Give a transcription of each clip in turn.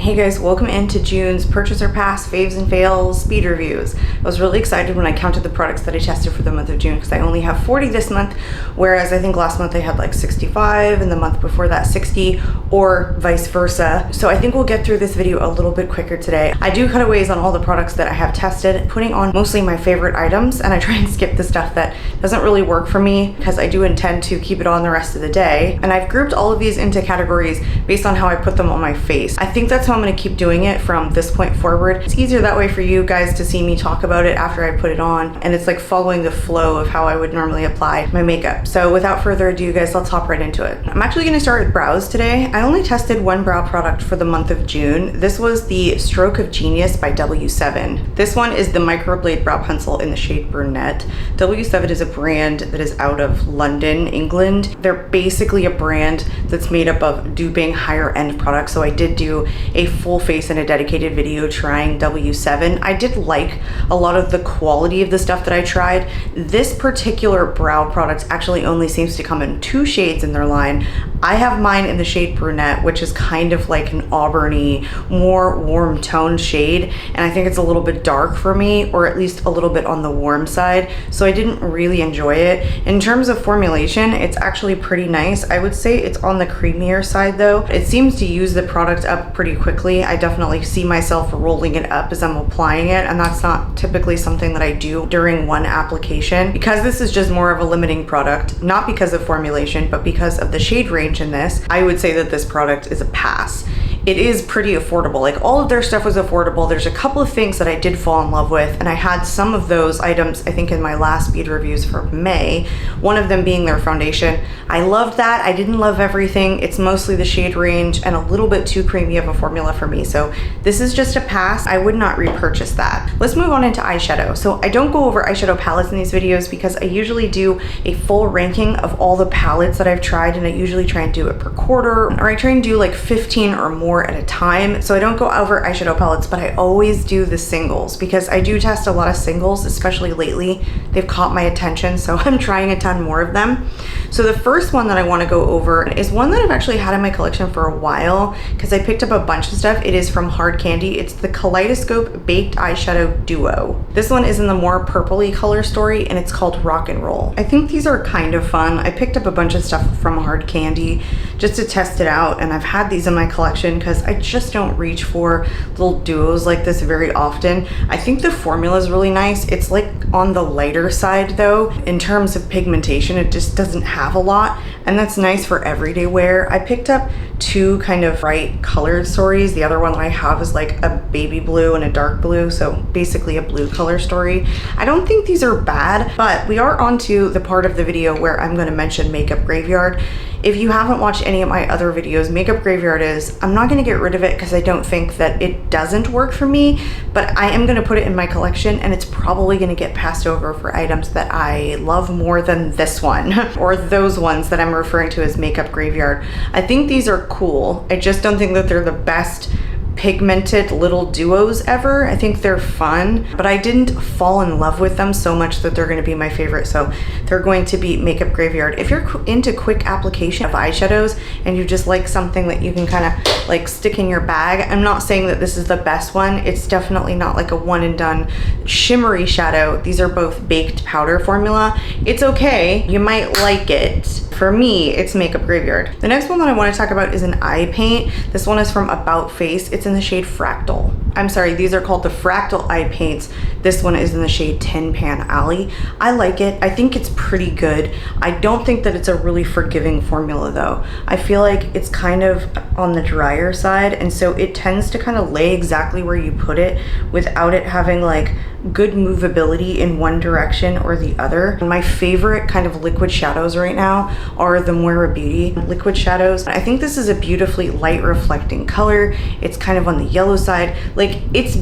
Hey guys, welcome into June's Purchaser Pass Faves and Fails speed reviews. I was really excited when I counted the products that I tested for the month of June because I only have 40 this month, whereas I think last month I had like 65 and the month before that 60, or vice versa. So I think we'll get through this video a little bit quicker today. I do cutaways on all the products that I have tested, putting on mostly my favorite items, and I try and skip the stuff that doesn't really work for me because I do intend to keep it on the rest of the day. And I've grouped all of these into categories based on how I put them on my face. I think that's how I'm going to keep doing it from this point forward. It's easier that way for you guys to see me talk about it after I put it on, and it's like following the flow of how I would normally apply my makeup. So without further ado guys, let's hop right into it. I'm actually going to start with brows today. I only tested one brow product for the month of June. This was the Stroke of Genius by W7. This one is the microblade brow pencil in the shade Brunette. W7 is a brand that is out of London, England. They're basically a brand that's made up of duping higher end products. So I did do a full face and a dedicated video trying W7. I did like a lot of the quality of the stuff that I tried. This particular brow product actually only seems to come in 2 shades in their line. I have mine in the shade Brunette, which is kind of like an auburny, more warm toned shade, and I think it's a little bit dark for me, or at least a little bit on the warm side, so I didn't really enjoy it. In terms of formulation, it's actually pretty nice. I would say it's on the creamier side though. It seems to use the product up pretty quickly. I definitely see myself rolling it up as I'm applying it, and that's not typically something that I do during one application. Because this is just more of a limiting product, not because of formulation, but because of the shade range in this, I would say that this product is a pass. It is pretty affordable. Like, all of their stuff was affordable. There's a couple of things that I did fall in love with, and I had some of those items I think in my last speed reviews for May, one of them being their foundation. I loved that. I didn't love everything. It's mostly the shade range and a little bit too creamy of a formula for me, so this is just a pass. I would not repurchase that. Let's move on into eyeshadow. So I don't go over eyeshadow palettes in these videos because I usually do a full ranking of all the palettes that I've tried, and I usually try and do it per quarter, or I try and do like 15 or more at a time. So I don't go over eyeshadow palettes, but I always do the singles because I do test a lot of singles, especially lately. They've caught my attention, so I'm trying a ton more of them. So the first one that I want to go over is one that I've actually had in my collection for a while because I picked up a bunch of stuff. It is from Hard Candy. It's the Kaleidoscope Baked Eyeshadow Duo. This one is in the more purpley color story, and it's called Rock and Roll. I think these are kind of fun. I picked up a bunch of stuff from Hard Candy just to test it out, and I've had these in my collection because I just don't reach for little duos like this very often. I think the formula is really nice. It's like on the lighter side though. In terms of pigmentation, it just doesn't have a lot, and that's nice for everyday wear. I picked up 2 kind of bright colored stories. The other one that I have is like a baby blue and a dark blue, so basically a blue color story. I don't think these are bad, but we are onto the part of the video where I'm going to mention Makeup Graveyard. If you haven't watched any of my other videos, Makeup Graveyard I'm not going to get rid of it because I don't think that it doesn't work for me, but I am going to put it in my collection, and it's probably going to get passed over for items that I love more than this one or those ones that I'm referring to as Makeup Graveyard. I think these are cool. I just don't think that they're the best pigmented little duos ever. I think they're fun, but I didn't fall in love with them so much that they're going to be my favorite, so they're going to be Makeup Graveyard. If you're into quick application of eyeshadows and you just like something that you can kind of like stick in your bag, I'm not saying that this is the best one. It's definitely not like a one and done shimmery shadow. These are both baked powder formula. It's okay. You might like it. For me, it's Makeup Graveyard. The next one that I want to talk about is an eye paint. This one is from About Face. It's in the shade Fractal. I'm sorry, these are called the Fractal eye paints. This one is in the shade Tin Pan Alley. I like it. I think it's pretty good. I don't think that it's a really forgiving formula though. I feel like it's kind of on the drier side, and so it tends to kind of lay exactly where you put it without it having like good movability in one direction or the other. My favorite kind of liquid shadows right now are the Moira Beauty liquid shadows. I think this is a beautifully light reflecting color. It's kind of on the yellow side. Like, it's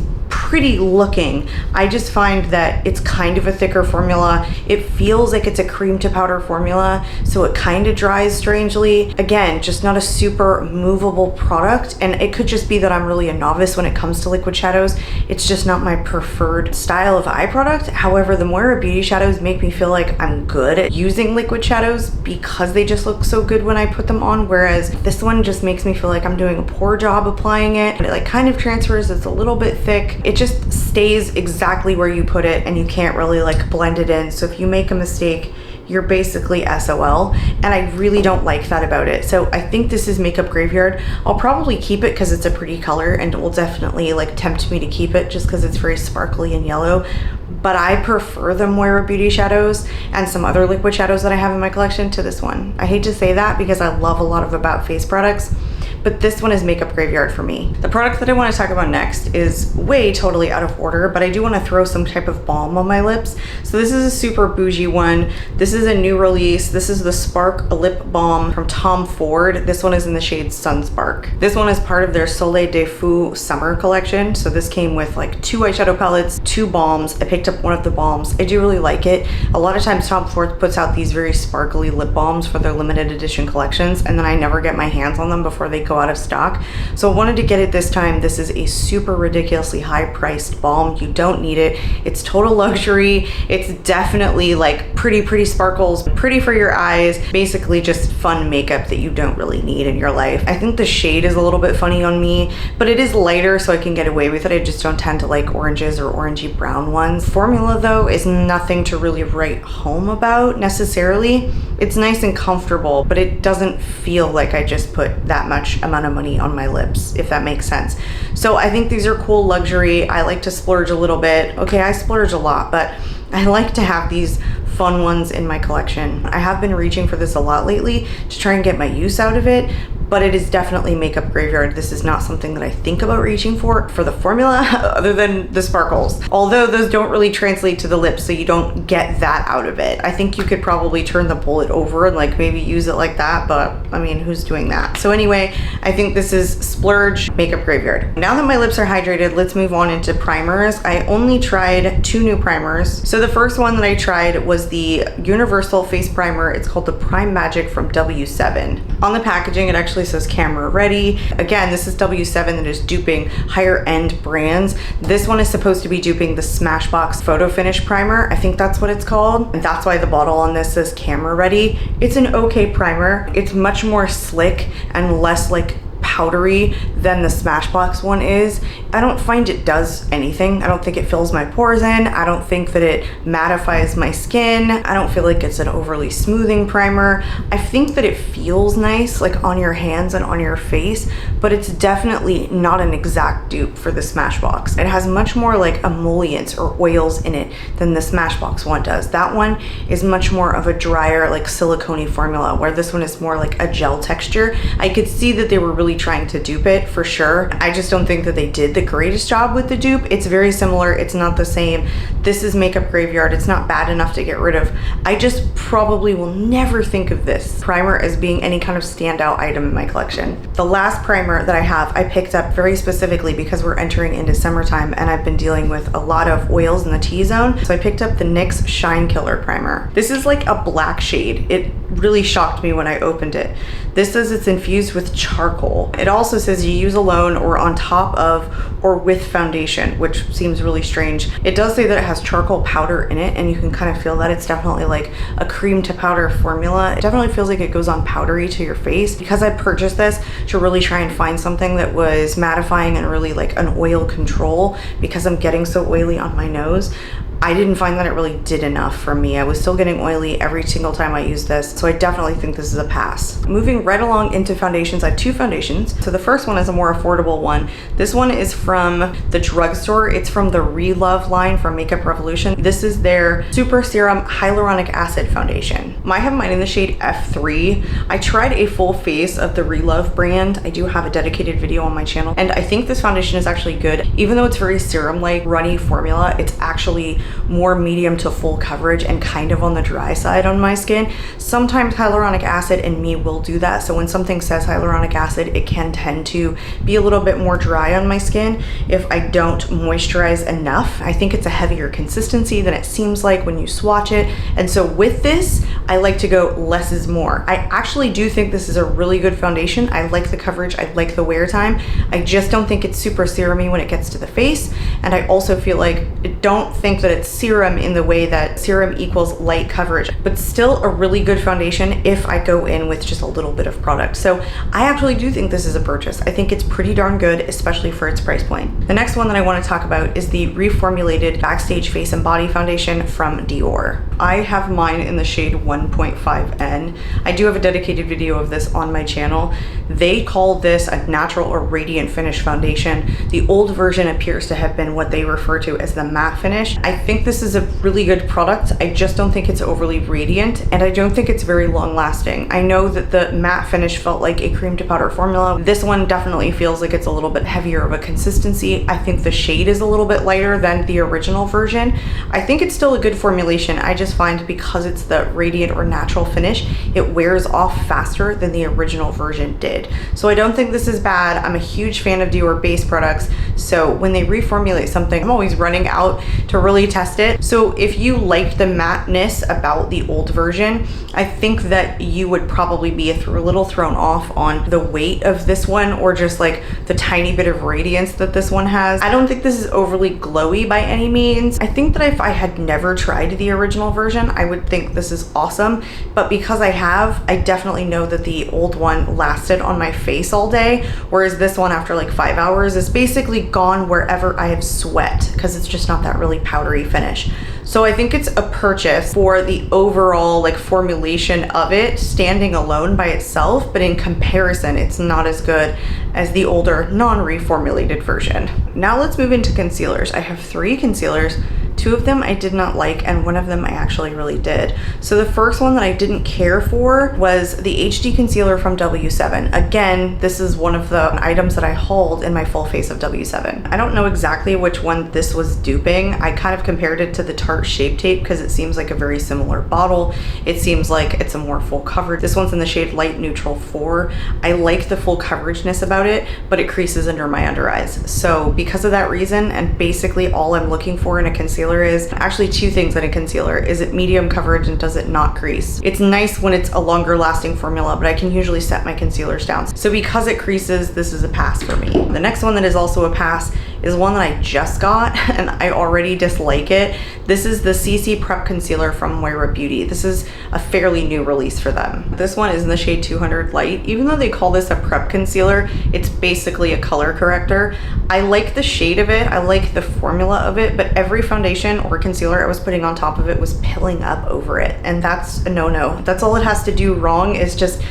pretty looking. I just find that it's kind of a thicker formula. It feels like it's a cream to powder formula, so it kind of dries strangely. Again, just not a super movable product, and it could just be that I'm really a novice when it comes to liquid shadows. It's just not my preferred style of eye product. However, the Moira Beauty shadows make me feel like I'm good at using liquid shadows because they just look so good when I put them on, whereas this one just makes me feel like I'm doing a poor job applying it. And it like kind of transfers, it's a little bit thick. It just stays exactly where you put it and you can't really like blend it in. So if you make a mistake, you're basically SOL, and I really don't like that about it. So I think this is Makeup Graveyard. I'll probably keep it because it's a pretty color and it will definitely like tempt me to keep it just because it's very sparkly and yellow. But I prefer the Moira Beauty shadows and some other liquid shadows that I have in my collection to this one. I hate to say that because I love a lot of About Face products, but this one is Makeup Graveyard for me. The product that I want to talk about next is way totally out of order, but I do want to throw some type of balm on my lips. So this is a super bougie one. This is a new release. This is the Spark Lip Balm from Tom Ford. This one is in the shade Sunspark. This one is part of their Soleil de Fou summer collection. So this came with like 2 eyeshadow palettes, 2 balms. I picked up one of the balms. I do really like it. A lot of times Tom Ford puts out these very sparkly lip balms for their limited edition collections, and then I never get my hands on them before they go out of stock. So I wanted to get it this time. This is a super ridiculously high priced balm. You don't need it. It's total luxury. It's definitely like pretty sparkles, pretty for your eyes, basically just fun makeup that you don't really need in your life. I think the shade is a little bit funny on me, but it is lighter so I can get away with it. I just don't tend to like oranges or orangey brown ones. Formula though is nothing to really write home about necessarily. It's nice and comfortable, but it doesn't feel like I just put that much amount of money on my lips, if that makes sense. So I think these are cool luxury. I like to splurge a little bit. Okay, I splurge a lot, but I like to have these fun ones in my collection. I have been reaching for this a lot lately to try and get my use out of it, but it is definitely Makeup Graveyard. This is not something that I think about reaching for the formula other than the sparkles. Although those don't really translate to the lips, so you don't get that out of it. I think you could probably turn the bullet over and like maybe use it like that, but I mean, who's doing that? So anyway, I think this is Splurge Makeup Graveyard. Now that my lips are hydrated, let's move on into primers. I only tried 2 new primers. So the first one that I tried was the Universal Face Primer. It's called the Prime Magic from W7. On the packaging, it actually says camera ready. Again, this is W7 that is duping higher end brands. This one is supposed to be duping the Smashbox Photo Finish Primer. I think that's what it's called. And that's why the bottle on this says camera ready. It's an okay primer. It's much more slick and less like powdery than the Smashbox one is. I don't find it does anything. I don't think it fills my pores in. I don't think that it mattifies my skin. I don't feel like it's an overly smoothing primer. I think that it feels nice like on your hands and on your face, but it's definitely not an exact dupe for the Smashbox. It has much more like emollients or oils in it than the Smashbox one does. That one is much more of a drier like silicone-y formula, where this one is more like a gel texture. I could see that they were really trying to dupe it for sure. I just don't think that they did the greatest job with the dupe. It's very similar. It's not the same. This is Makeup Graveyard. It's not bad enough to get rid of. I just probably will never think of this primer as being any kind of standout item in my collection. The last primer that I have, I picked up very specifically because we're entering into summertime and I've been dealing with a lot of oils in the T-zone. So I picked up the NYX Shine Killer Primer. This is like a black shade. It really shocked me when I opened it. This says it's infused with charcoal. It also says you use alone or on top of or with foundation, which seems really strange. It does say that it has charcoal powder in it, and you can kind of feel that it's definitely like a cream to powder formula. It definitely feels like it goes on powdery to your face. Because I purchased this to really try and find something that was mattifying and really like an oil control, because I'm getting so oily on my nose, I didn't find that it really did enough for me. I was still getting oily every single time I used this, so I definitely think this is a pass. Moving right along into foundations, I have 2 foundations. So the first one is a more affordable one. This one is from the drugstore. It's from the Relove line from Makeup Revolution. This is their Super Serum Hyaluronic Acid Foundation. I have mine in the shade F3. I tried a full face of the Relove brand. I do have a dedicated video on my channel, and I think this foundation is actually good. Even though it's very serum-like, runny formula, it's actually more medium to full coverage and kind of on the dry side on my skin. Sometimes hyaluronic acid and me will do that, so when something says hyaluronic acid, it can tend to be a little bit more dry on my skin if I don't moisturize enough. I think it's a heavier consistency than it seems like when you swatch it, and so with this, I like to go less is more. I actually do think this is a really good foundation. I like the coverage, I like the wear time. I just don't think it's super serumy when it gets to the face, and I also feel like I don't think that it's serum in the way that serum equals light coverage, but still a really good foundation if I go in with just a little bit of product. So I actually do think this is a purchase. I think it's pretty darn good, especially for its price point. The next one that I want to talk about is the reformulated Backstage Face and Body Foundation from Dior. I have mine in the shade 1.5N. I do have a dedicated video of this on my channel. They call this a natural or radiant finish foundation. The old version appears to have been what they refer to as the matte finish. I think this is a really good product. I just don't think it's overly radiant, and I don't think it's very long lasting. I know that the matte finish felt like a cream to powder formula. This one definitely feels like it's a little bit heavier of a consistency. I think the shade is a little bit lighter than the original version. I think it's still a good formulation. I just find because it's the radiant or natural finish, it wears off faster than the original version did. So I don't think this is bad. I'm a huge fan of Dior base products, so when they reformulate something, I'm always running out to really test it. So if you liked the matteness about the old version, I think that you would probably be a little thrown off on the weight of this one, or just like the tiny bit of radiance that this one has. I don't think this is overly glowy by any means. I think that if I had never tried the original version, I would think this is awesome, but because I have, I definitely know that the old one lasted on my face all day, whereas this one after like 5 hours is basically gone wherever I have sweat, because it's just not that really powdery finish. So I think it's a purchase for the overall like formulation of it standing alone by itself, but in comparison, it's not as good as the older non-reformulated version. Now let's move into concealers. I have 3 concealers. 2 of them I did not like, and 1 of them I actually really did. So the first one that I didn't care for was the HD concealer from W7. Again, this is one of the items that I hauled in my full face of W7. I don't know exactly which one this was duping. I kind of compared it to the Tarte Shape Tape because it seems like a very similar bottle. It seems like it's a more full coverage. This one's in the shade Light Neutral 4. I like the full coverageness about it, but it creases under my under eyes. So because of that reason, and basically all I'm looking for in a concealer is actually 2 things in a concealer. Is it medium coverage and does it not crease? It's nice when it's a longer lasting formula, but I can usually set my concealers down. So because it creases, this is a pass for me. The next one that is also a pass is one that I just got and I already dislike it. This is the CC Prep Concealer from Moira Beauty. This is a fairly new release for them. This one is in the shade 200 Light. Even though they call this a prep concealer, it's basically a color corrector. I like the shade of it, I like the formula of it, but every foundation or concealer I was putting on top of it was pilling up over it, and that's a no-no. That's all it has to do wrong, is just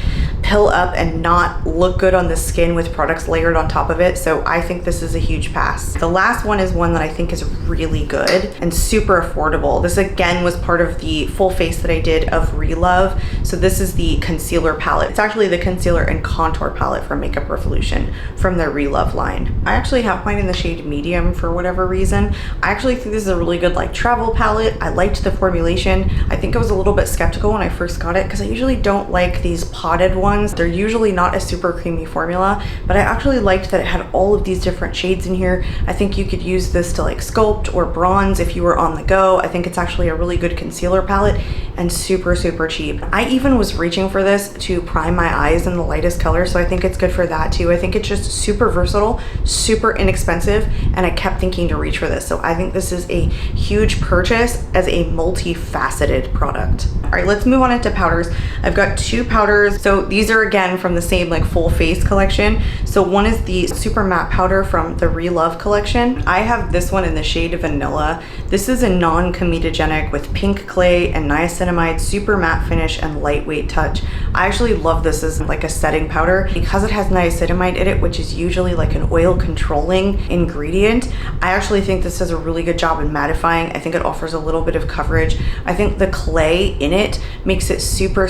pill up and not look good on the skin with products layered on top of it. So I think this is a huge pass. The last one is one that I think is really good and super affordable. This again was part of the full face that I did of Relove. So this is the concealer palette. It's actually the concealer and contour palette from Makeup Revolution from their Relove line. I actually have mine in the shade medium for whatever reason. I actually think this is a really good like travel palette. I liked the formulation. I think I was a little bit skeptical when I first got it because I usually don't like these potted ones. They're usually not a super creamy formula, but I actually liked that it had all of these different shades in here. I think you could use this to like sculpt or bronze if you were on the go. I think it's actually a really good concealer palette and super, super cheap. I even was reaching for this to prime my eyes in the lightest color, so I think it's good for that too. I think it's just super versatile, super inexpensive, and I kept thinking to reach for this. So I think this is a huge purchase as a multifaceted product. All right, let's move on into powders. I've got 2 powders. So these These are again from the same like full face collection. So one is the super matte powder from the Relove collection. I have this one in the shade Vanilla. This is a non-comedogenic with pink clay and niacinamide super matte finish and lightweight touch. I actually love this as like a setting powder because it has niacinamide in it, which is usually like an oil controlling ingredient. I actually think this does a really good job in mattifying. I think it offers a little bit of coverage. I think the clay in it makes it super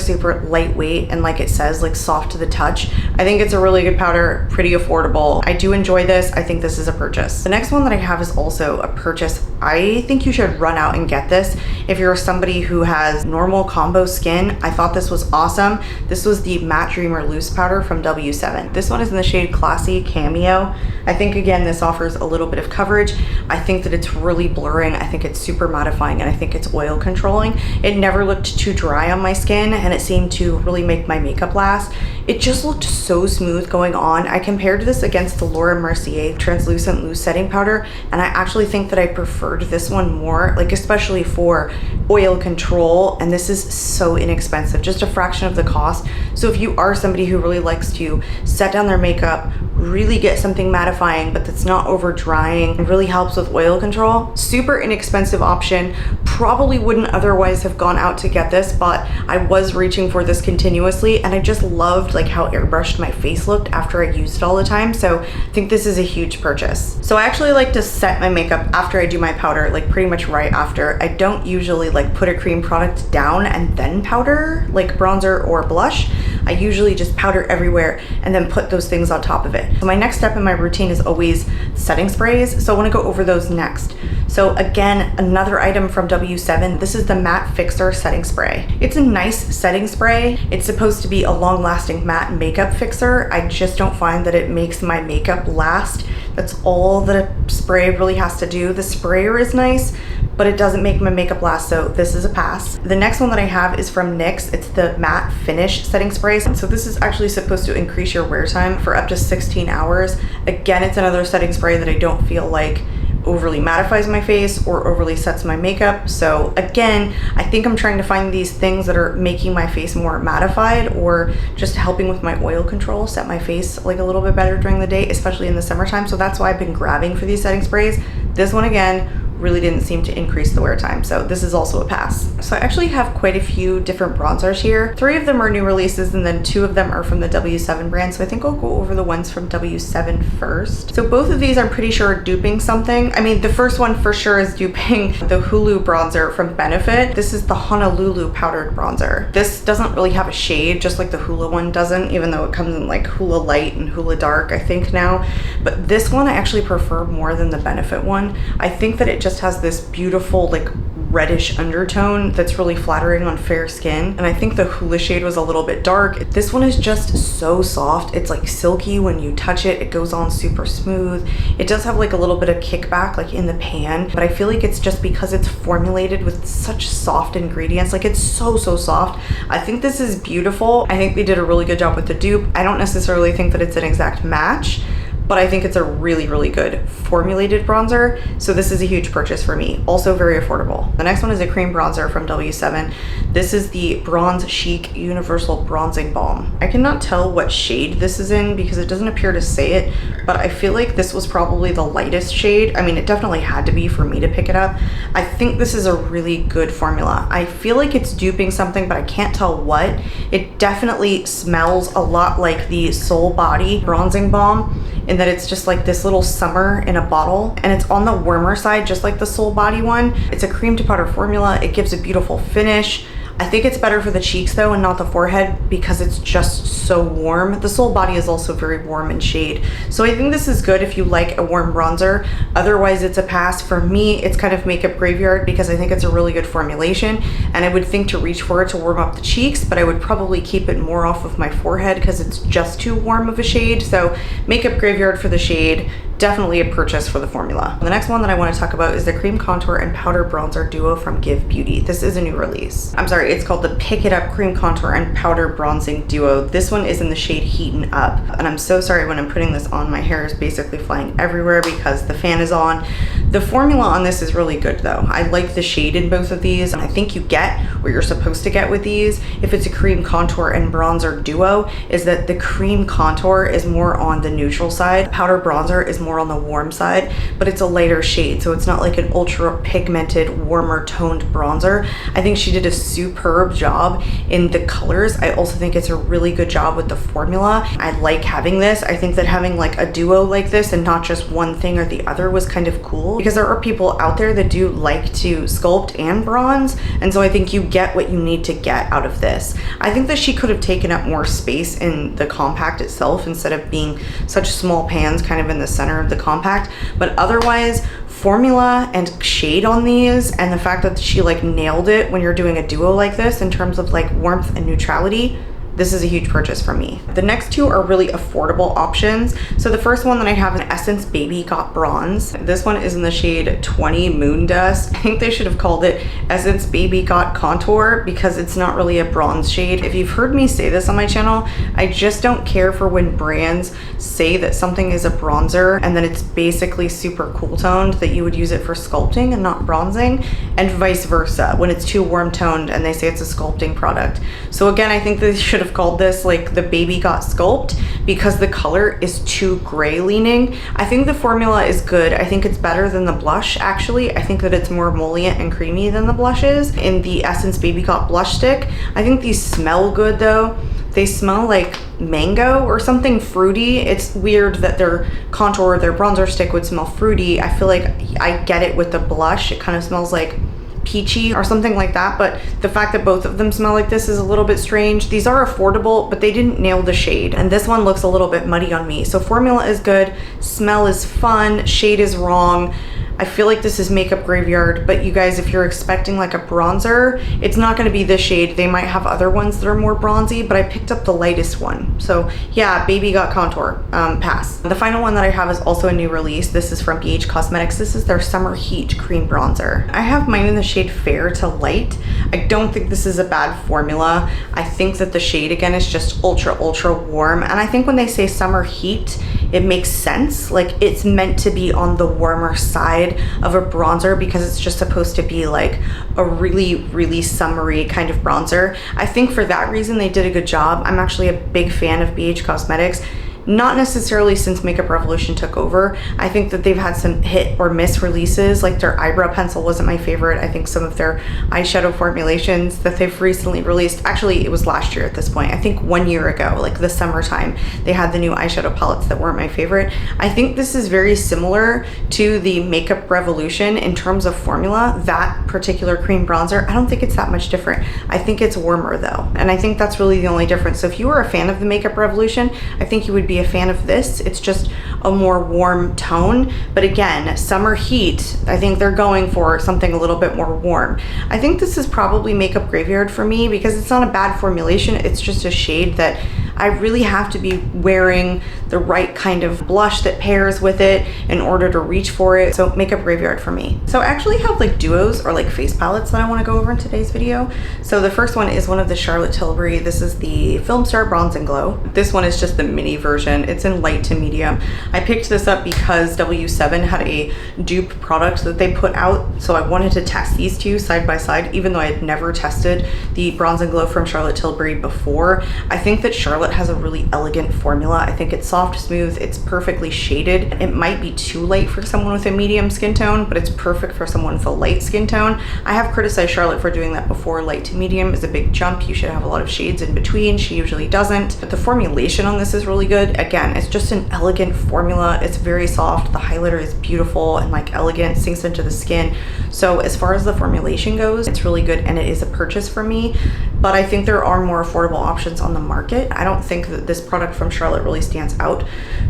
lightweight and, like it says, like soft to the touch. I think it's a really good powder, pretty affordable. I do enjoy this. I think this is a purchase. The next one that I have is also a purchase. I think you should run out and get this if you're somebody who has normal combo skin. I thought this was awesome. This was the Matte Dreamer Loose Powder from W7. This one is in the shade Classy Cameo. I think again this offers a little bit of coverage. I think that it's really blurring. I think it's super mattifying, and I think it's oil controlling. It never looked too dry on my skin, and it seemed to really make my makeup last. It just looked so smooth going on. I compared this against the Laura Mercier Translucent Loose Setting Powder, and I actually think that I preferred this one more, like especially for oil control, and this is so inexpensive, just a fraction of the cost. So if you are somebody who really likes to set down their makeup, really get something mattifying but that's not over drying and really helps with oil control, super inexpensive option. Probably wouldn't otherwise have gone out to get this, but I was reaching for this continuously, and I just loved like how airbrushed my face looked after I used it all the time. So I think this is a huge purchase. So I actually like to set my makeup after I do my powder, like pretty much right after. I don't usually like put a cream product down and then powder like bronzer or blush. I usually just powder everywhere and then put those things on top of it. So my next step in my routine is always setting sprays. So I want to go over those next. So again, another item from W7. This is the Matte Fixer Setting Spray. It's a nice setting spray. It's supposed to be a long-lasting matte makeup fixer. I just don't find that it makes my makeup last. That's all that a spray really has to do. The sprayer is nice, but it doesn't make my makeup last, so this is a pass. The next one that I have is from NYX. It's the Matte Finish Setting Spray. So this is actually supposed to increase your wear time for up to 16 hours. Again, it's another setting spray that I don't feel like overly mattifies my face or overly sets my makeup. So again, I think I'm trying to find these things that are making my face more mattified or just helping with my oil control, set my face like a little bit better during the day, especially in the summertime. So that's why I've been grabbing for these setting sprays. This one again really didn't seem to increase the wear time, so this is also a pass. So I actually have quite a few different bronzers here. 3 of them are new releases, and then 2 of them are from the W7 brand, so I think I'll go over the ones from W7 first. So both of these I'm pretty sure are duping something. I mean, the first one for sure is duping the Hulu bronzer from Benefit. This is the Honolulu powdered bronzer. This doesn't really have a shade, just like the Hula one doesn't, even though it comes in like Hula Light and Hula Dark, I think now. But this one I actually prefer more than the Benefit one. I think that it just has this beautiful like reddish undertone that's really flattering on fair skin, and I think the Hula shade was a little bit dark. This one is just so soft. It's like silky when you touch it. It goes on super smooth. It does have like a little bit of kickback like in the pan, but I feel like it's just because it's formulated with such soft ingredients. Like it's so soft. I think this is beautiful. I think they did a really good job with the dupe. I don't necessarily think that it's an exact match, but I think it's a really good formulated bronzer. So this is a huge purchase for me. Also very affordable. The next one is a cream bronzer from W7. This is the Bronze Chic Universal Bronzing Balm. I cannot tell what shade this is in because it doesn't appear to say it, but I feel like this was probably the lightest shade. I mean, it definitely had to be for me to pick it up. I think this is a really good formula. I feel like it's duping something, but I can't tell what. It definitely smells a lot like the Soul Body Bronzing Balm, in that it's just like this little summer in a bottle, and it's on the warmer side just like the Soul Body one. It's a cream to powder formula. It gives a beautiful finish. I think it's better for the cheeks though and not the forehead because it's just so warm. The Soul Body is also very warm in shade. So I think this is good if you like a warm bronzer. Otherwise it's a pass. For me, it's kind of makeup graveyard because I think it's a really good formulation, and I would think to reach for it to warm up the cheeks, but I would probably keep it more off of my forehead because it's just too warm of a shade. So makeup graveyard for the shade. Definitely a purchase for the formula. The next one that I want to talk about is the Cream Contour and Powder Bronzer Duo from Give Beauty. This is a new release. I'm sorry, it's called the Pick It Up Cream Contour and Powder Bronzing Duo. This one is in the shade Heatin Up. And I'm so sorry when I'm putting this on, my hair is basically flying everywhere because the fan is on. The formula on this is really good though. I like the shade in both of these. I think you get what you're supposed to get with these. If it's a cream contour and bronzer duo, is that the cream contour is more on the neutral side. Powder bronzer is more on the warm side, but it's a lighter shade. So it's not like an ultra pigmented, warmer toned bronzer. I think she did a superb job in the colors. I also think it's a really good job with the formula. I like having this. I think that having like a duo like this and not just one thing or the other was kind of cool, because there are people out there that do like to sculpt and bronze, and so I think you get what you need to get out of this. I think that she could have taken up more space in the compact itself instead of being such small pans kind of in the center of the compact, but otherwise formula and shade on these, and the fact that she like nailed it when you're doing a duo like this in terms of like warmth and neutrality, this is a huge purchase for me. The next two are really affordable options. So the first one that I have is Essence Baby Got Bronze. This one is in the shade 20 Moon Dust. I think they should have called it Essence Baby Got Contour because it's not really a bronze shade. If you've heard me say this on my channel, I just don't care for when brands say that something is a bronzer and then it's basically super cool toned, that you would use it for sculpting and not bronzing, and vice versa when it's too warm toned and they say it's a sculpting product. So again, I think they should have called this like the Baby Got Sculpt because the color is too gray leaning. I think the formula is good. I think it's better than the blush actually. I think that it's more emollient and creamy than the blushes in the Essence Baby Got blush stick. I think these smell good though. They smell like mango or something fruity. It's weird that their contour, their bronzer stick would smell fruity. I feel like I get it with the blush. It kind of smells like peachy or something like that, but the fact that both of them smell like this is a little bit strange. These are affordable, but they didn't nail the shade, and this one looks a little bit muddy on me. So formula is good, smell is fun, shade is wrong. I feel like this is makeup graveyard, but you guys, if you're expecting like a bronzer, it's not gonna be this shade. They might have other ones that are more bronzy, but I picked up the lightest one. So yeah, Baby Got Contour, pass. The final one that I have is also a new release. This is from BH Cosmetics. This is their Summer Heat Cream Bronzer. I have mine in the shade Fair to Light. I don't think this is a bad formula. I think that the shade again is just ultra warm, and I think when they say Summer Heat, it makes sense. Like it's meant to be on the warmer side of a bronzer because it's just supposed to be like a really summery kind of bronzer. I think for that reason they did a good job. I'm actually a big fan of BH Cosmetics. Not necessarily since Makeup Revolution took over. I think that they've had some hit or miss releases, like their eyebrow pencil wasn't my favorite. I think some of their eyeshadow formulations that they've recently released, actually it was last year at this point, I think 1 year ago, like the summertime, they had the new eyeshadow palettes that weren't my favorite. I think this is very similar to the Makeup Revolution in terms of formula. That particular cream bronzer, I don't think it's that much different. I think it's warmer though, and I think that's really the only difference. So if you were a fan of the Makeup Revolution, I think you would be a fan of this. It's just a more warm tone, but again, Summer Heat, I think they're going for something a little bit more warm. I think this is probably makeup graveyard for me because it's not a bad formulation. It's just a shade that I really have to be wearing the right kind of blush that pairs with it in order to reach for it. So makeup graveyard for me. So I actually have like duos or like face palettes that I want to go over in today's video. So the first one is one of the Charlotte Tilbury. This is the Film Star Bronze and Glow. This one is just the mini version. It's in light to medium. I picked this up because W7 had a dupe product that they put out. So I wanted to test these two side by side, even though I had never tested the Bronze and Glow from Charlotte Tilbury before. I think that Charlotte has a really elegant formula. I think it's soft, smooth, it's perfectly shaded. It might be too light for someone with a medium skin tone, but it's perfect for someone with a light skin tone. I have criticized Charlotte for doing that before. Light to medium is a big jump. You should have a lot of shades in between. She usually doesn't. But the formulation on this is really good. Again, it's just an elegant formula. It's very soft. The highlighter is beautiful and like elegant, sinks into the skin. So as far as the formulation goes, it's really good and it is a purchase for me. But I think there are more affordable options on the market. I don't think that this product from Charlotte really stands out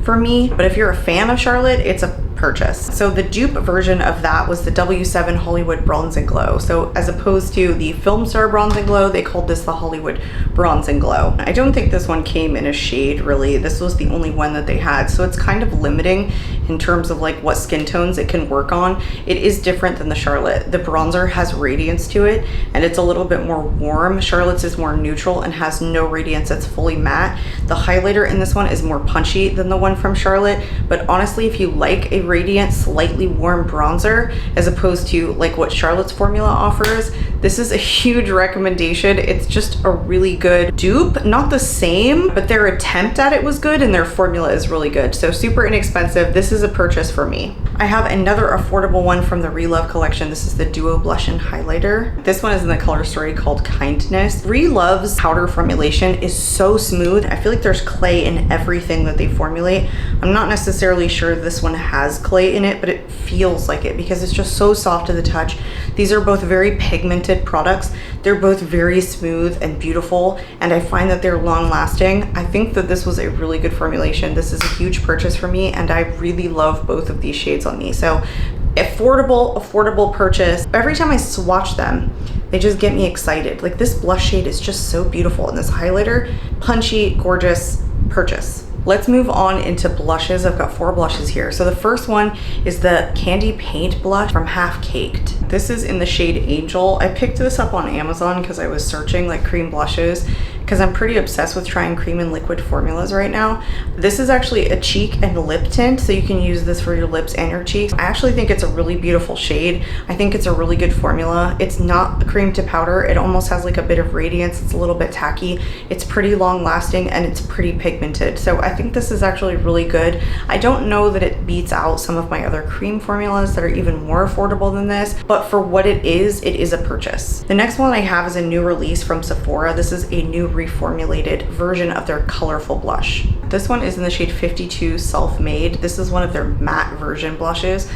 for me, but if you're a fan of Charlotte, it's a purchase. So the dupe version of that was the W7 Hollywood Bronze and Glow. So as opposed to the Film Star Bronze and Glow, they called this the Hollywood Bronze and Glow. I don't think this one came in a shade really. This was the only one that they had. So it's kind of limiting in terms of like what skin tones it can work on. It is different than the Charlotte. The bronzer has radiance to it and it's a little bit more warm. Charlotte's is more neutral and has no radiance. It's fully matte. The highlighter in this one is more punchy than the one from Charlotte, but honestly, if you like a radiant, slightly warm bronzer, as opposed to like what Charlotte's formula offers, this is a huge recommendation. It's just a really good dupe. Not the same, but their attempt at it was good and their formula is really good. So super inexpensive. This is a purchase for me. I have another affordable one from the Relove collection. This is the Duo Blush and Highlighter. This one is in the color story called Kindness. Relove's powder formulation is so smooth. I feel like there's clay in everything that they formulate. I'm not necessarily sure this one has clay in it, but it feels like it because it's just so soft to the touch. These are both very pigmented products. They're both very smooth and beautiful, and I find that they're long lasting. I think that this was a really good formulation. This is a huge purchase for me, and I really love both of these shades on me. So affordable purchase. Every time I swatch them, they just get me excited. Like this blush shade is just so beautiful, and this highlighter, punchy, gorgeous purchase. Let's move on into blushes. I've got 4 blushes here. So the first one is the Candy Paint blush from Half Caked. This is in the shade Angel. I picked this up on Amazon because I was searching like cream blushes, because I'm pretty obsessed with trying cream and liquid formulas right now. This is actually a cheek and lip tint, so you can use this for your lips and your cheeks. I actually think it's a really beautiful shade. I think it's a really good formula. It's not a cream to powder. It almost has like a bit of radiance. It's a little bit tacky. It's pretty long lasting and it's pretty pigmented. So I think this is actually really good. I don't know that it beats out some of my other cream formulas that are even more affordable than this, but for what it is a purchase. The next one I have is a new release from Sephora. This is a new reformulated version of their colorful blush. This one is in the shade 52 Self-Made. This is one of their matte version blushes.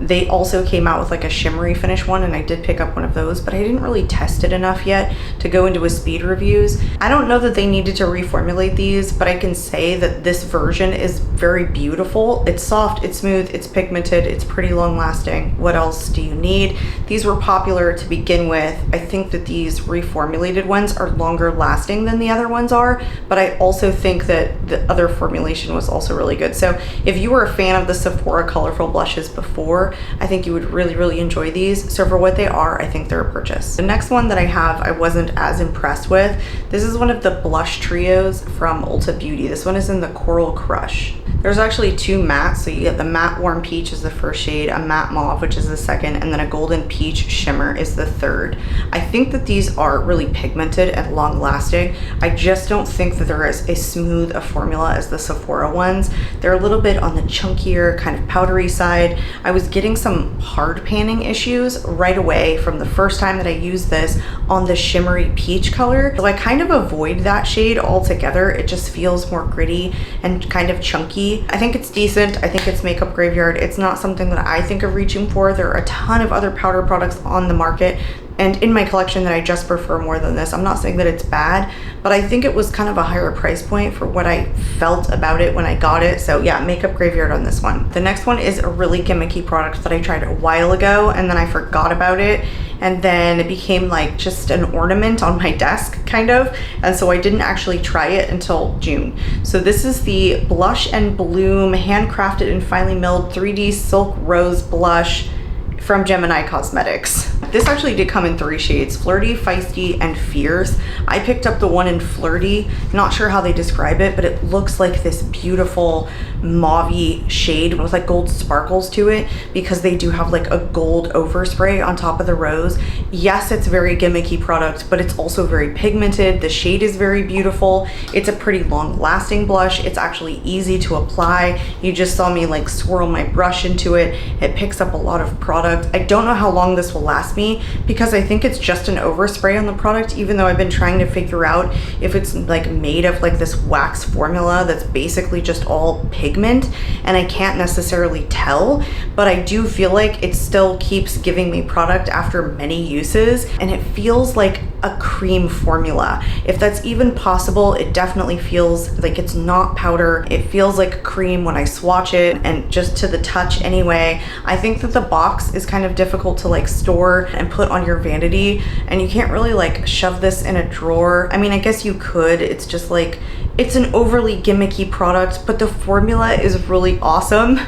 They also came out with like a shimmery finish one, and I did pick up one of those, but I didn't really test it enough yet to go into a speed reviews. I don't know that they needed to reformulate these, but I can say that this version is very beautiful. It's soft, it's smooth, it's pigmented, it's pretty long lasting. What else do you need? These were popular to begin with. I think that these reformulated ones are longer lasting than the other ones are, but I also think that the other formulation was also really good. So if you were a fan of the Sephora colorful blushes before, I think you would really enjoy these. So for what they are, I think they're a purchase. The next one that I have, I wasn't as impressed with. This is one of the blush trios from Ulta Beauty. This one is in the Coral Crush. There's actually 2 mattes. So you get the matte warm peach is the first shade, a matte mauve, which is the second, and then a golden peach shimmer is the third. I think that these are really pigmented and long lasting. I just don't think that they're as smooth a formula as the Sephora ones. They're a little bit on the chunkier, kind of powdery side. I was getting some hard panning issues right away from the first time that I used this on the shimmery peach color. So I kind of avoid that shade altogether. It just feels more gritty and kind of chunky. I think it's decent. I think it's makeup graveyard. It's not something that I think of reaching for. There are a ton of other powder products on the market and in my collection that I just prefer more than this. I'm not saying that it's bad, but I think it was kind of a higher price point for what I felt about it when I got it. So yeah, makeup graveyard on this one. The next one is a really gimmicky product that I tried a while ago and then I forgot about it. And then it became like just an ornament on my desk kind of. And so I didn't actually try it until June. So this is the Blush and Bloom handcrafted and finely milled 3D Silk Rose Blush from Gemini Cosmetics. This actually did come in 3 shades, Flirty, Feisty, and Fierce. I picked up the one in Flirty. Not sure how they describe it, but it looks like this beautiful mauve-y shade with like gold sparkles to it because they do have like a gold overspray on top of the rose. Yes, it's a very gimmicky product, but it's also very pigmented. The shade is very beautiful. It's a pretty long-lasting blush. It's actually easy to apply. You just saw me like swirl my brush into it. It picks up a lot of product. I don't know how long this will last me because I think it's just an overspray on the product, even though I've been trying to figure out if it's like made of like this wax formula that's basically just all pigment, and I can't necessarily tell, but I do feel like it still keeps giving me product after many uses, and it feels like a cream formula. If that's even possible, it definitely feels like it's not powder. It feels like cream when I swatch it, and just to the touch anyway. I think that the box is kind of difficult to like store and put on your vanity, and you can't really like shove this in a drawer. I mean, I guess you could. It's just like, it's an overly gimmicky product, but the formula is really awesome,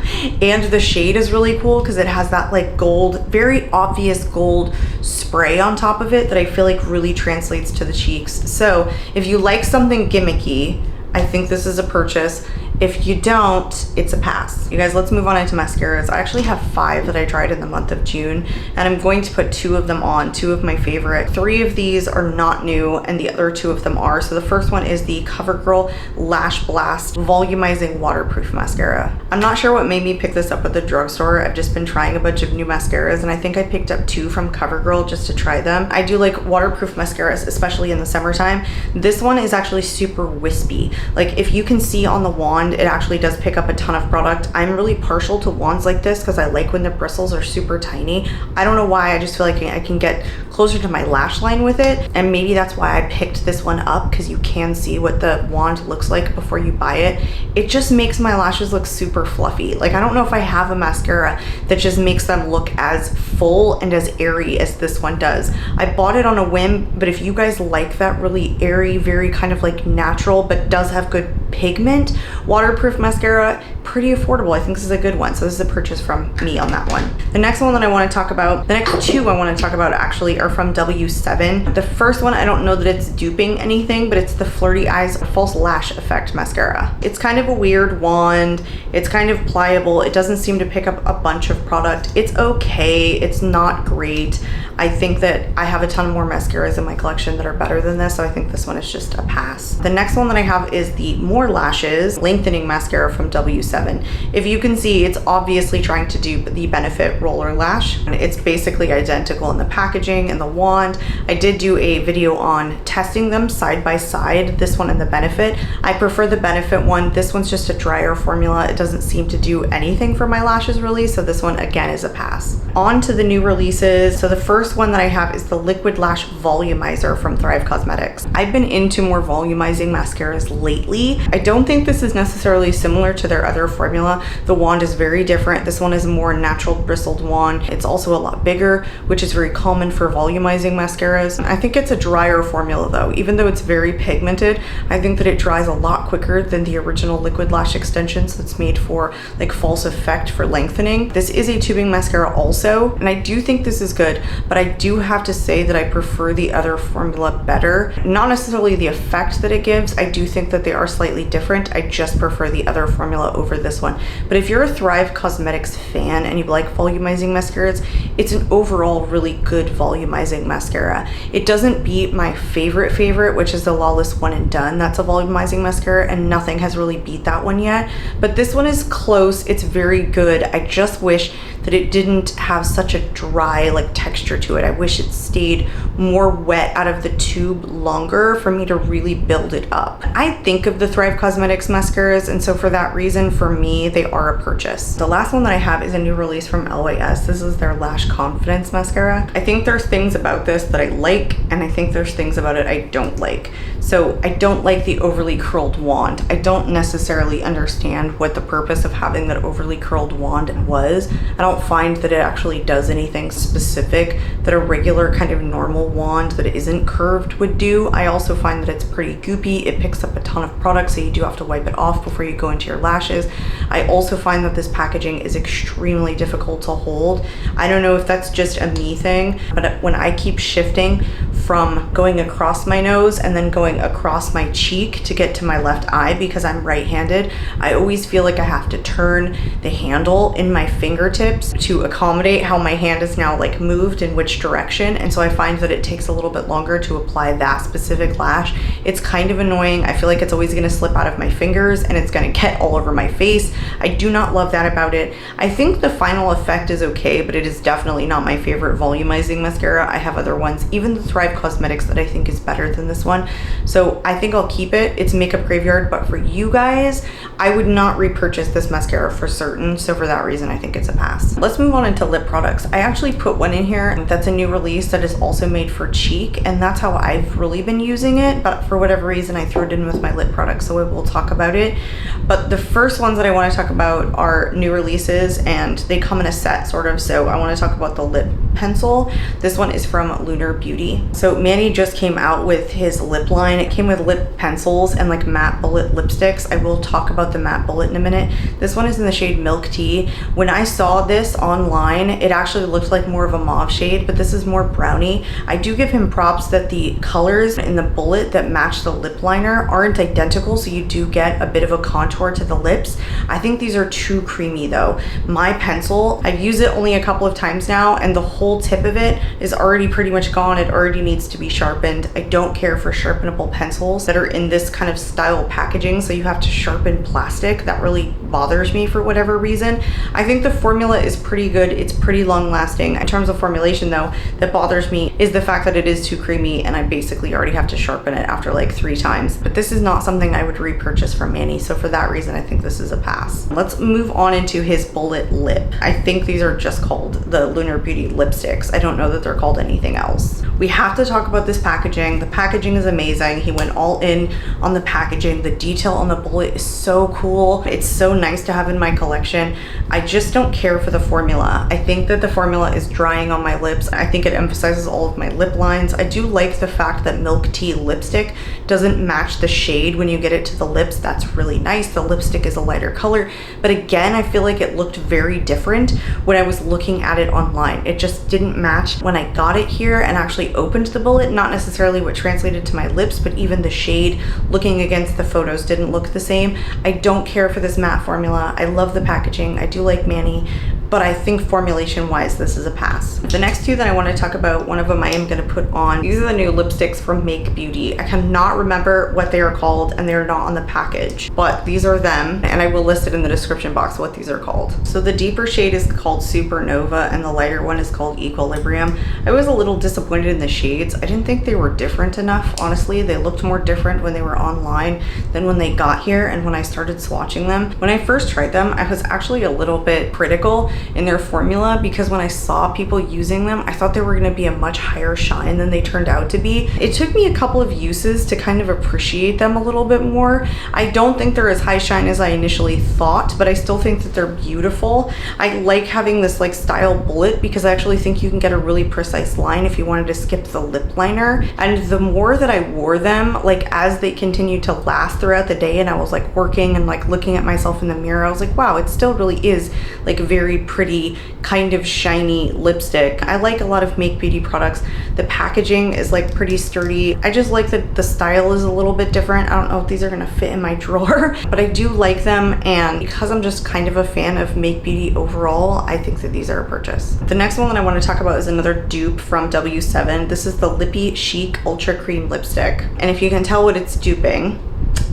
and the shade is really cool because it has that like gold, very obvious gold spray on top of it that I feel like really translates to the cheeks. So if you like something gimmicky, I think this is a purchase. If you don't, it's a pass. You guys, let's move on into mascaras. I actually have 5 that I tried in the month of June, and I'm going to put 2 of them on, 2 of my favorite. 3 of these are not new, and the other 2 of them are. So the first one is the CoverGirl Lash Blast Volumizing Waterproof Mascara. I'm not sure what made me pick this up at the drugstore. I've just been trying a bunch of new mascaras, and I think I picked up 2 from CoverGirl just to try them. I do like waterproof mascaras, especially in the summertime. This one is actually super wispy. Like, if you can see on the wand, it actually does pick up a ton of product. I'm really partial to wands like this because I like when the bristles are super tiny. I don't know why, I just feel like I can get closer to my lash line with it, and maybe that's why I picked this one up, because you can see what the wand looks like before you buy it. It just makes my lashes look super fluffy. Like, I don't know if I have a mascara that just makes them look as full and as airy as this one does. I bought it on a whim, but if you guys like that really airy, very kind of like natural, but does have good pigment waterproof mascara, pretty affordable. I think this is a good one. So this is a purchase from me on that one. The next one that I want to talk about, the next 2 I want to talk about actually are from W7. The first one, I don't know that it's duping anything, but it's the Flirty Eyes False Lash Effect Mascara. It's kind of a weird wand. It's kind of pliable. It doesn't seem to pick up a bunch of product. It's okay. It's not great. I think that I have a ton more mascaras in my collection that are better than this, so I think this one is just a pass. The next one that I have is the More Lashes Lengthening Mascara from W7. If you can see, it's obviously trying to do the Benefit Roller Lash, and it's basically identical in the packaging and the wand. I did do a video on testing them side by side, this one and the Benefit. I prefer the Benefit one. This one's just a drier formula. It doesn't seem to do anything for my lashes really, so this one again is a pass. On to the new releases. So the first one that I have is the Liquid Lash Volumizer from Thrive Cosmetics. I've been into more volumizing mascaras lately. I don't think this is necessarily similar to their other formula. The wand is very different. This one is a more natural bristled wand. It's also a lot bigger, which is very common for volumizing mascaras. I think it's a drier formula though. Even though it's very pigmented, I think that it dries a lot quicker than the original Liquid Lash Extensions that's made for like false effect for lengthening. This is a tubing mascara also, and I do think this is good, but I do have to say that I prefer the other formula better. Not necessarily the effect that it gives. I do think that they are slightly different. I just prefer the other formula over this one. But if you're a Thrive Cosmetics fan and you like volumizing mascaras, it's an overall really good volumizing mascara. It doesn't beat my favorite, which is the Lawless One and Done. That's a volumizing mascara, and nothing has really beat that one yet. But this one is close. It's very good. I just wish that it didn't have such a dry like texture to it. I wish it stayed more wet out of the tube longer for me to really build it up. I think of the Thrive Cosmetics mascaras, and so for that reason, for me, they are a purchase. The last one that I have is a new release from LYS. This is their Lash Confidence Mascara. I think there's things about this that I like, and I think there's things about it I don't like. So I don't like the overly curled wand. I don't necessarily understand what the purpose of having that overly curled wand was. I don't find that it actually does anything specific that a regular kind of normal wand that isn't curved would do. I also find that it's pretty goopy. It picks up a ton of product, so you do have to wipe it off before you go into your lashes. I also find that this packaging is extremely difficult to hold. I don't know if that's just a me thing, but when I keep shifting from going across my nose and then going across my cheek to get to my left eye because I'm right-handed, I always feel like I have to turn the handle in my fingertips to accommodate how my hand is now like moved in which direction. And so I find that it takes a little bit longer to apply that specific lash. It's kind of annoying. I feel like it's always gonna slip out of my fingers and it's gonna get all over my face. I do not love that about it. I think the final effect is okay, but it is definitely not my favorite volumizing mascara. I have other ones, even the Thrive Cosmetics, that I think is better than this one. So I think I'll keep it. It's Makeup Graveyard, but for you guys, I would not repurchase this mascara for certain. So for that reason, I think it's a pass. Let's move on into lip products. I actually put one in here that's a new release that is also made for Chic, and that's how I've really been using it. But for whatever reason, I threw it in with my lip products, so I will talk about it. But the first one ones that I want to talk about are new releases, and they come in a set sort of. So I want to talk about the lip pencil. This one is from Lunar Beauty. So Manny just came out with his lip line. It came with lip pencils and like matte bullet lipsticks. I will talk about the matte bullet in a minute. This one is in the shade Milk Tea. When I saw this online, it actually looked like more of a mauve shade, but this is more brownie. I do give him props that the colors in the bullet that match the lip liner aren't identical, so you do get a bit of a contour to the lips. I think these are too creamy though. My pencil, I've used it only a couple of times now, and the whole tip of it is already pretty much gone. It already needs to be sharpened. I don't care for sharpenable pencils that are in this kind of style packaging, so you have to sharpen plastic. That really bothers me for whatever reason. I think the formula is pretty good. It's pretty long lasting. In terms of formulation though, that bothers me is the fact that it is too creamy and I basically already have to sharpen it after like 3 times. But this is not something I would repurchase from Manny, so for that reason I think this is a pass. Let's move on into his bullet lip. I think these are just called the Lunar Beauty lipsticks. I don't know that they're called anything else. We have to talk about this packaging. The packaging is amazing. He went all in on the packaging. The detail on the bullet is so cool. It's so nice to have in my collection. I just don't care for the formula. I think that the formula is drying on my lips. I think it emphasizes all of my lip lines. I do like the fact that Milk Tea lipstick doesn't match the shade when you get it to the lips. That's really nice. The lipstick is a lighter color, but again, I feel like it looked very different when I was looking at it online. It just didn't match when I got it here and actually opened the bullet. Not necessarily what translated to my lips, but even the shade looking against the photos didn't look the same. I don't care for this matte formula. I love the packaging. I do like Manny, but I think formulation wise, this is a pass. The next two that I want to talk about, one of them I am going to put on. These are the new lipsticks from Make Beauty. I cannot remember what they are called and they're not on the package, but these are them, and I will list it in the description box what these are called. So the deeper shade is called Supernova and the lighter one is called Equilibrium. I was a little disappointed in the shades. I didn't think they were different enough, honestly. They looked more different when they were online than when they got here and when I started swatching them. When I first tried them, I was actually a little bit critical in their formula because when I saw people using them, I thought they were going to be a much higher shine than they turned out to be. It took me a couple of uses to kind of appreciate them a little bit more. I don't think they're as high shine as I initially thought, but I still think that they're beautiful. I like having this like style bullet because I actually think you can get a really precise line if you wanted to skip the lip liner. And the more that I wore them, like as they continued to last throughout the day and I was like working and like looking at myself in the mirror, I was like, wow, it still really is like very pretty kind of shiny lipstick. I like a lot of Make Beauty products. The packaging is like pretty sturdy. I just like that the style is a little bit different. I don't know if these are gonna fit in my drawer, but I do like them, and because I'm just kind of a fan of Make Beauty overall, I think that these are a purchase. The next one that I want to talk about is another dupe from W7. This is the Lippy Chic Ultra Cream Lipstick, and if you can tell what it's duping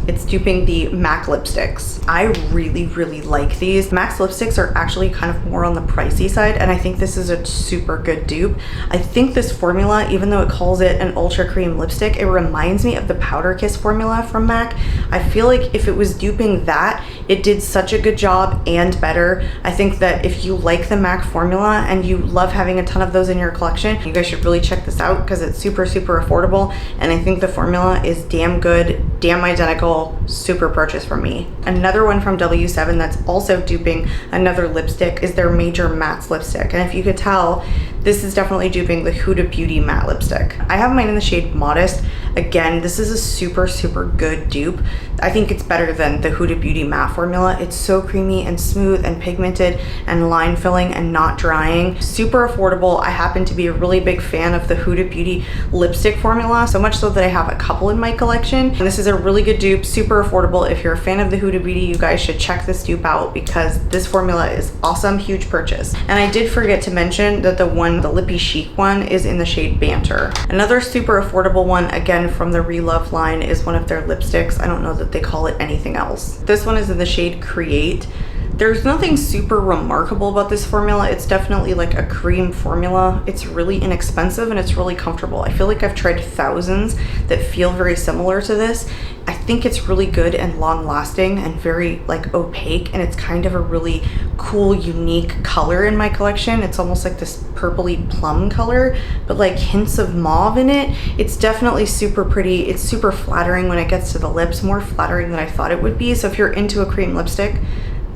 the MAC lipsticks. I really like these. MAC's lipsticks are actually kind of more on the pricey side, and I think this is a super good dupe. I think this formula, even though it calls it an ultra cream lipstick, it reminds me of the Powder Kiss formula from MAC. I feel like if it was duping that, it did such a good job and better. I think that if you like the MAC formula and you love having a ton of those in your collection, you guys should really check this out because it's super affordable, and I think the formula is damn good, damn identical, super purchase for me. Another one from W7 that's also duping another lipstick is their Major Mattes lipstick, and if you could tell, this is definitely duping the Huda Beauty matte lipstick. I have mine in the shade Modest. Again, this is a super good dupe. I think it's better than the Huda Beauty matte formula. It's so creamy and smooth and pigmented and line filling and not drying. Super affordable. I happen to be a really big fan of the Huda Beauty lipstick formula, so much so that I have a couple in my collection. And this is a really good dupe, super affordable. If you're a fan of the Huda Beauty, you guys should check this dupe out because this formula is awesome, huge purchase. And I did forget to mention that the Lippy Chic one is in the shade Banter. Another super affordable one, again from the Relove line, is one of their lipsticks. I don't know that they call it anything else. This one is in the shade Create. There's nothing super remarkable about this formula. It's definitely like a cream formula. It's really inexpensive and it's really comfortable. I feel like I've tried thousands that feel very similar to this. I think it's really good and long lasting and very like opaque, and it's kind of a really cool, unique color in my collection. It's almost like this purpley plum color, but like hints of mauve in it. It's definitely super pretty. It's super flattering when it gets to the lips, more flattering than I thought it would be. So if you're into a cream lipstick,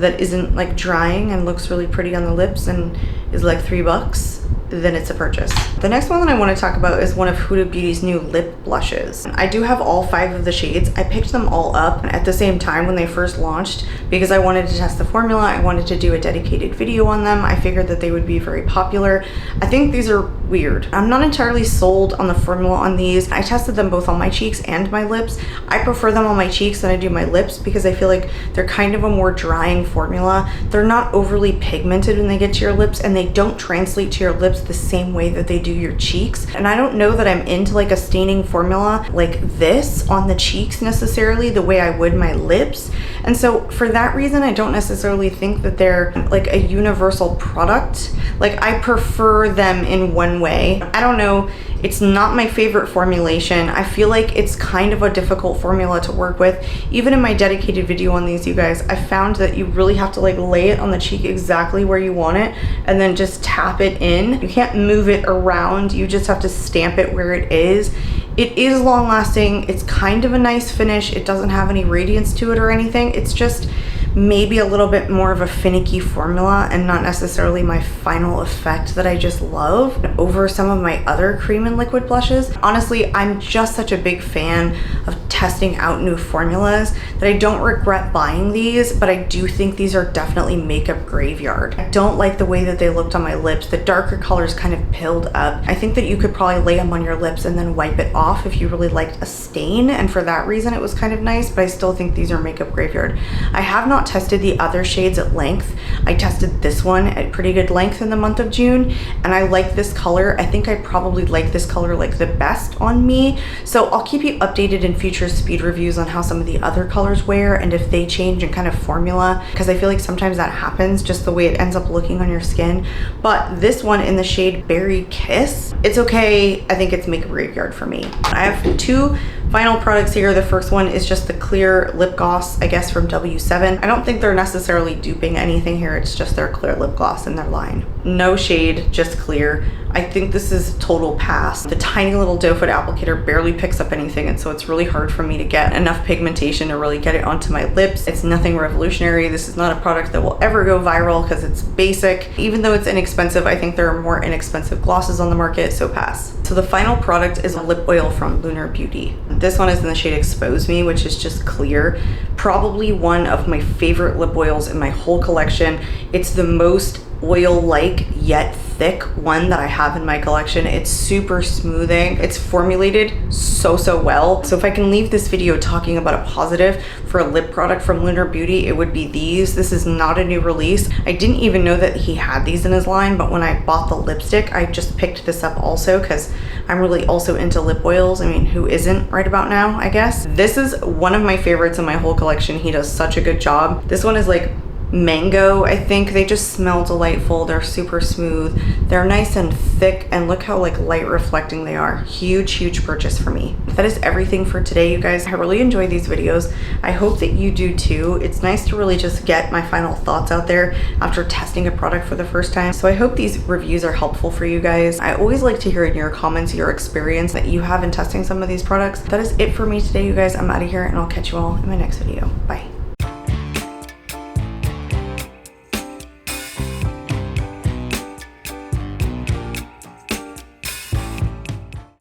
that isn't like drying and looks really pretty on the lips and is like $3, then it's a purchase. The next one that I want to talk about is one of Huda Beauty's new lip blushes. I do have all 5 of the shades. I picked them all up at the same time when they first launched because I wanted to test the formula. I wanted to do a dedicated video on them. I figured that they would be very popular. I think these are weird. I'm not entirely sold on the formula on these. I tested them both on my cheeks and my lips. I prefer them on my cheeks than I do my lips because I feel like they're kind of a more drying formula. They're not overly pigmented when they get to your lips, and they don't translate to your lips the same way that they do your cheeks. And I don't know that I'm into like a staining formula like this on the cheeks necessarily the way I would my lips. And so for that reason, I don't necessarily think that they're like a universal product. Like I prefer them in one way. I don't know. It's not my favorite formulation. I feel like it's kind of a difficult formula to work with. Even in my dedicated video on these, you guys, I found that you really have to like lay it on the cheek exactly where you want it and then just tap it in. You can't move it around. You just have to stamp it where it is. It is long lasting. It's kind of a nice finish. It doesn't have any radiance to it or anything. It's just maybe a little bit more of a finicky formula and not necessarily my final effect that I just love over some of my other cream and liquid blushes. Honestly, I'm just such a big fan of testing out new formulas that I don't regret buying these, but I do think these are definitely makeup graveyard. I don't like the way that they looked on my lips. The darker colors kind of pilled up. I think that you could probably lay them on your lips and then wipe it off if you really liked a stain, and for that reason it was kind of nice, but I still think these are makeup graveyard. I have not tested the other shades at length. I tested this one at pretty good length in the month of June, and I like this color. I think I probably like this color like the best on me, so I'll keep you updated in future speed reviews on how some of the other colors wear and if they change in kind of formula, because I feel like sometimes that happens, just the way it ends up looking on your skin. But this one in the shade Berry Kiss, it's okay. I think it's makeup graveyard for me. I have 2 final products here. The first one is just the clear lip gloss, I guess from W7. I don't think they're necessarily duping anything here. It's just their clear lip gloss in their line. No shade, just clear. I think this is total pass. The tiny little doe foot applicator barely picks up anything, and so it's really hard for me to get enough pigmentation to really get it onto my lips. It's nothing revolutionary. This is not a product that will ever go viral because it's basic. Even though it's inexpensive, I think there are more inexpensive glosses on the market, so pass. So the final product is a lip oil from Lunar Beauty. This one is in the shade Expose Me, which is just clear. Probably one of my favorite lip oils in my whole collection. It's the most oil-like yet thick one that I have in my collection. It's super smoothing. It's formulated so well. So if I can leave this video talking about a positive for a lip product from Lunar Beauty, it would be these. This is not a new release. I didn't even know that he had these in his line, but when I bought the lipstick, I just picked this up also because I'm really also into lip oils. I mean, who isn't right about now, I guess? This is one of my favorites in my whole collection. He does such a good job. This one is like mango, I think. They just smell delightful. They're super smooth. They're nice and thick, and look how like light reflecting they are. Huge purchase for me. That is everything for today, you guys. I really enjoy these videos. I hope that you do too. It's nice to really just get my final thoughts out there after testing a product for the first time. So I hope these reviews are helpful for you guys. I always like to hear in your comments your experience that you have in testing some of these products. That is it for me today, you guys. I'm out of here, and I'll catch you all in my next video. Bye.